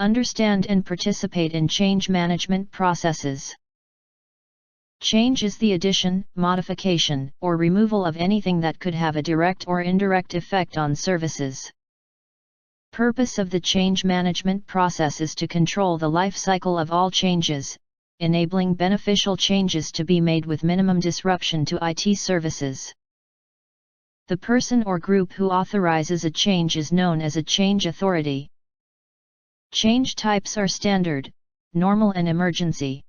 Understand and participate in change management processes. Change is the addition, modification, or removal of anything that could have a direct or indirect effect on services. Purpose of the change management process is to control the life cycle of all changes, enabling beneficial changes to be made with minimum disruption to IT services. The person or group who authorizes a change is known as a change authority. Change types are standard, normal and emergency.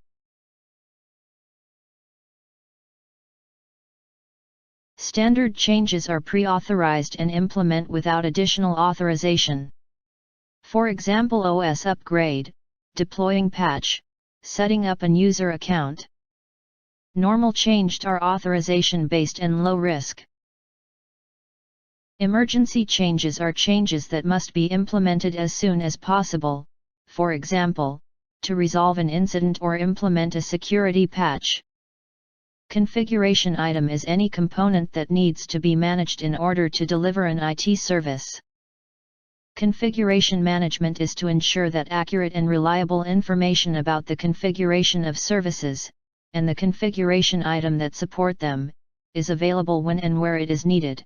Standard changes are pre-authorized and implement without additional authorization. For example, OS upgrade, deploying patch, setting up a user account. Normal changes are authorization-based and low risk. Emergency changes are changes that must be implemented as soon as possible, for example, to resolve an incident or implement a security patch. Configuration item is any component that needs to be managed in order to deliver an IT service. Configuration management is to ensure that accurate and reliable information about the configuration of services, and the configuration item that support them, is available when and where it is needed.